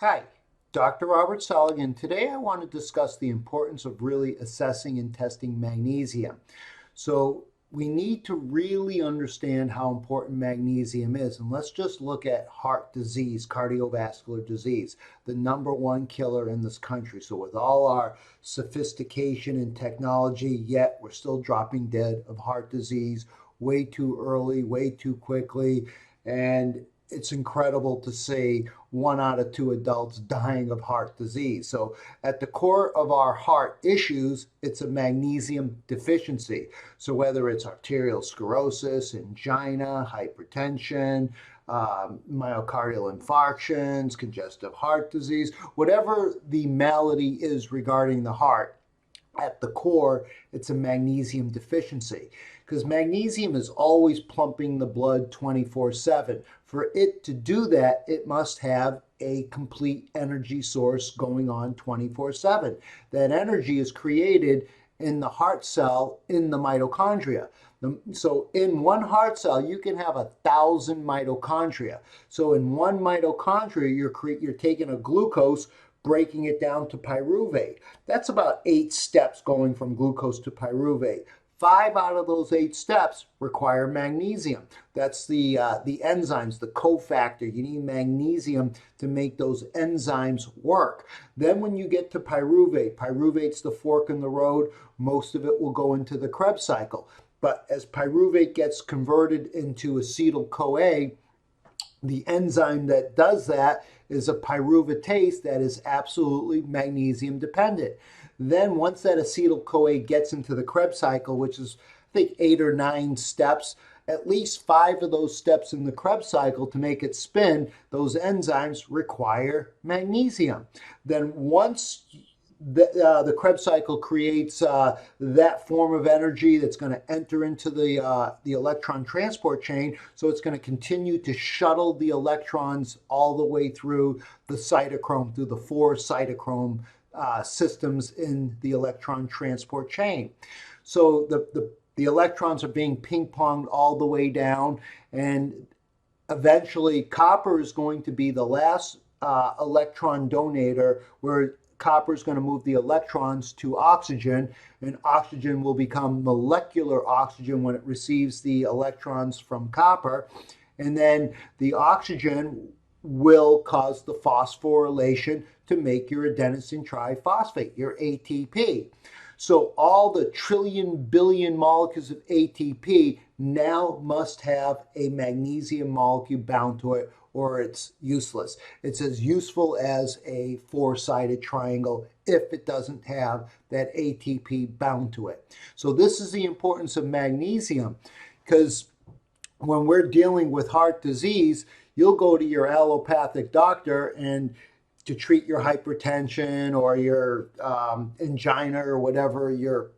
Hi, Dr. Robert Selig, and today I want to discuss the importance of really assessing and testing magnesium. So we need to really understand how important magnesium is, and let's just look at heart disease, cardiovascular disease, the number one killer in this country. So with all our sophistication and technology, yet we're still dropping dead of heart disease way too early, way too quickly, and it's incredible to see 1 out of 2 adults dying of heart disease. So at the core of our heart issues, it's a magnesium deficiency. So whether it's arterial sclerosis, angina, hypertension, myocardial infarctions, congestive heart disease, whatever the malady is regarding the heart, at the core, it's a magnesium deficiency because magnesium is always pumping the blood 24/7. For it to do that, it must have a complete energy source going on 24/7. That energy is created in the heart cell in the mitochondria. So in one heart cell, you can have 1,000 mitochondria. So in one mitochondria, you're taking a glucose, breaking it down to pyruvate. That's about 8 steps going from glucose to pyruvate. 5 out of those 8 steps require magnesium. That's the enzymes, the cofactor. You need magnesium to make those enzymes work. Then when you get to pyruvate, pyruvate's the fork in the road. Most of it will go into the Krebs cycle. But as pyruvate gets converted into acetyl-CoA, the enzyme that does that is a pyruvatase that is absolutely magnesium dependent. Then once that acetyl-CoA gets into the Krebs cycle, which is I think 8 or 9 steps, at least 5 of those steps in the Krebs cycle to make it spin, those enzymes require magnesium. Then once the Krebs cycle creates that form of energy that's going to enter into the electron transport chain. So it's going to continue to shuttle the electrons all the way through the cytochrome, through the 4 cytochrome systems in the electron transport chain. So the electrons are being ping-ponged all the way down, and eventually copper is going to be the last electron donator, where copper is going to move the electrons to oxygen, and oxygen will become molecular oxygen when it receives the electrons from copper. And then the oxygen will cause the phosphorylation to make your adenosine triphosphate, your ATP. So all the trillion billion molecules of ATP now must have a magnesium molecule bound to it, or it's useless. It's as useful as a 4-sided triangle if it doesn't have that ATP bound to it. So this is the importance of magnesium, because when we're dealing with heart disease, you'll go to your allopathic doctor and to treat your hypertension or your angina or whatever, your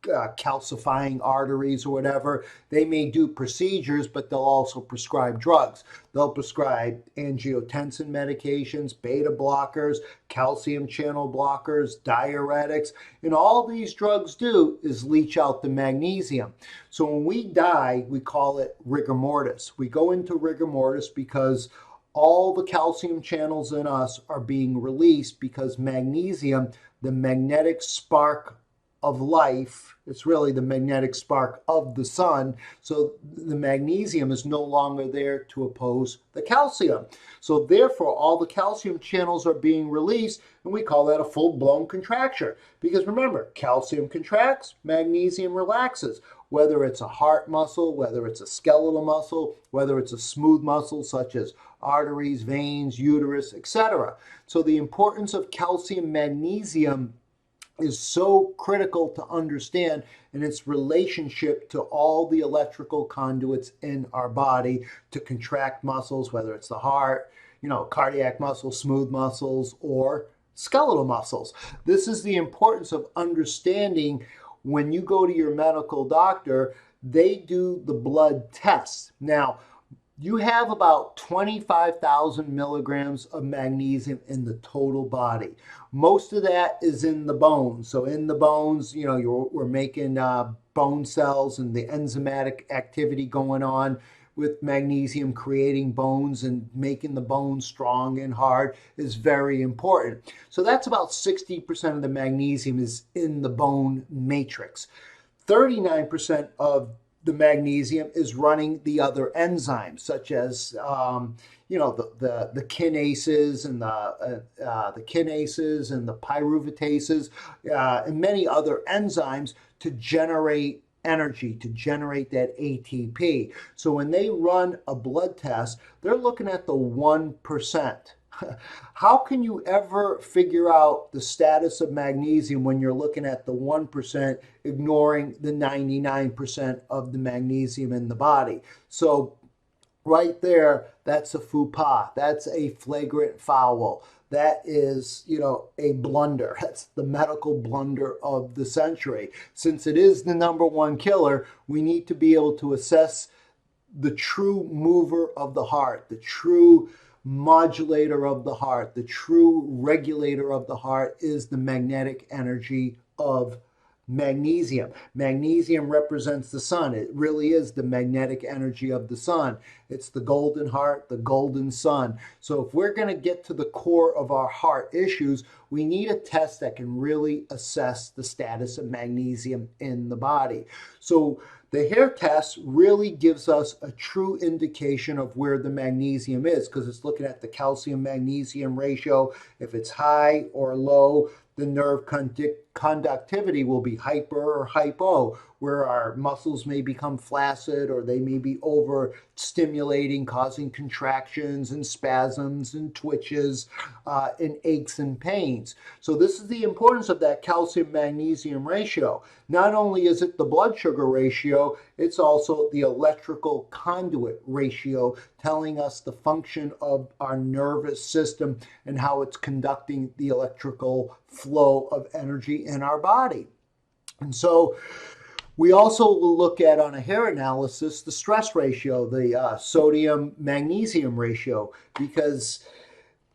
calcifying arteries or whatever. They may do procedures, but they'll also prescribe drugs. They'll prescribe angiotensin medications, beta blockers, calcium channel blockers, diuretics, and all these drugs do is leach out the magnesium. So when we die, we call it rigor mortis. We go into rigor mortis because all the calcium channels in us are being released because magnesium, the magnetic spark of life, it's really the magnetic spark of the sun. So the magnesium is no longer there to oppose the calcium. So therefore, all the calcium channels are being released, and we call that a full-blown contracture. Because remember, calcium contracts, magnesium relaxes. Whether it's a heart muscle, whether it's a skeletal muscle, whether it's a smooth muscle such as arteries, veins, uterus, etc. So the importance of calcium magnesium is so critical to understand in its relationship to all the electrical conduits in our body to contract muscles, whether it's the heart, cardiac muscles, smooth muscles, or skeletal muscles. This is the importance of understanding when you go to your medical doctor, they do the blood tests. Now, you have about 25,000 milligrams of magnesium in the total body. Most of that is in the bones. So in the bones, we're making bone cells and the enzymatic activity going on. with magnesium creating bones and making the bones strong and hard is very important. So that's about 60% of the magnesium is in the bone matrix. 39% of the magnesium is running the other enzymes, such as the kinases and the pyruvatases and many other enzymes to generate energy, to generate that ATP. So when they run a blood test, they're looking at the 1%. How can you ever figure out the status of magnesium when you're looking at the 1%, ignoring the 99% of the magnesium in the body? So right there, that's a faux pas. That's a flagrant foul. That is, a blunder. That's the medical blunder of the century. Since it is the #1 killer, we need to be able to assess the true mover of the heart, the true modulator of the heart, the true regulator of the heart is the magnetic energy of magnesium. Magnesium represents the sun. It really is the magnetic energy of the sun. It's the golden heart, the golden sun. So if we're going to get to the core of our heart issues, we need a test that can really assess the status of magnesium in the body. So the hair test really gives us a true indication of where the magnesium is because it's looking at the calcium-magnesium ratio. If it's high or low, the nerve conductivity will be hyper or hypo, where our muscles may become flaccid or they may be overstimulating, causing contractions and spasms and twitches and aches and pains. So this is the importance of that calcium-magnesium ratio. Not only is it the blood sugar ratio, it's also the electrical conduit ratio, telling us the function of our nervous system and how it's conducting the electrical flow of energy in our body. And so we also will look at, on a hair analysis, the stress ratio, the sodium-magnesium ratio, because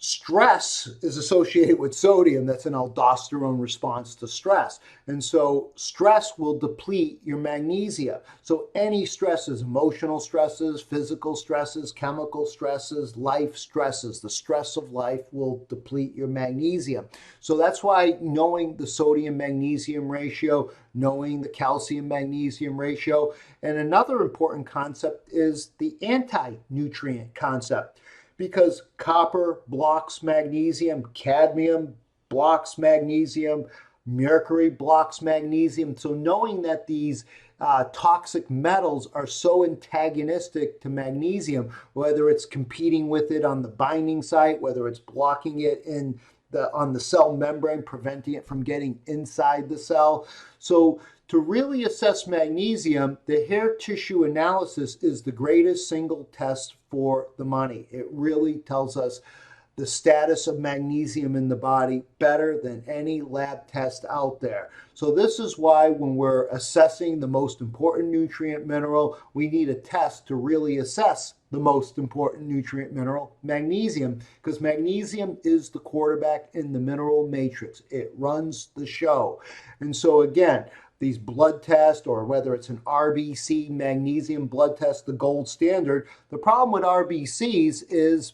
stress is associated with sodium. That's an aldosterone response to stress. And so stress will deplete your magnesium. So any stresses, emotional stresses, physical stresses, chemical stresses, life stresses, the stress of life will deplete your magnesium. So that's why knowing the sodium-magnesium ratio, knowing the calcium-magnesium ratio, and another important concept is the anti-nutrient concept. Because copper blocks magnesium, cadmium blocks magnesium, mercury blocks magnesium. So knowing that these toxic metals are so antagonistic to magnesium, whether it's competing with it on the binding site, whether it's blocking it on the cell membrane, preventing it from getting inside the cell. So to really assess magnesium, the hair tissue analysis is the greatest single test for the money. It really tells us the status of magnesium in the body better than any lab test out there. So this is why when we're assessing the most important nutrient mineral, we need a test to really assess the most important nutrient mineral, magnesium, because magnesium is the quarterback in the mineral matrix. It runs the show. And so again, these blood tests, or whether it's an RBC magnesium blood test, the gold standard, the problem with RBCs is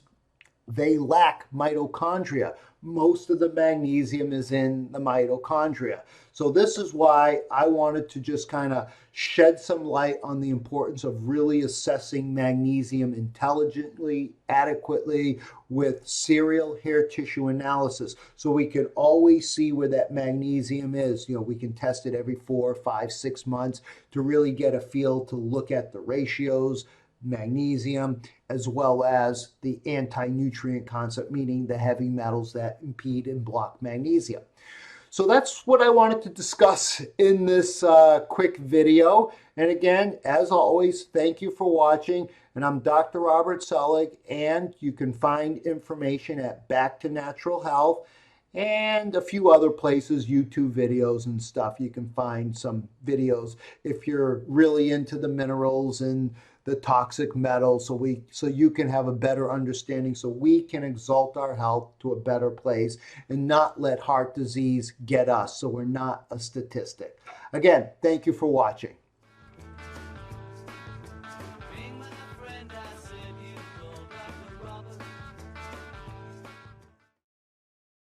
they lack mitochondria. Most of the magnesium is in the mitochondria. So this is why I wanted to just kind of shed some light on the importance of really assessing magnesium intelligently, adequately, with serial hair tissue analysis. So we can always see where that magnesium is. We can test it every 4, 5, 6 months to really get a feel to look at the ratios, magnesium, as well as the anti-nutrient concept, meaning the heavy metals that impede and block magnesium. So that's what I wanted to discuss in this quick video. And again, as always, thank you for watching. And I'm Dr. Robert Selig, and you can find information at Back to Natural Health and a few other places, YouTube videos and stuff. You can find some videos if you're really into the minerals and the toxic metals, so you can have a better understanding, so we can exalt our health to a better place and not let heart disease get us, so we're not a statistic. Again, thank you for watching.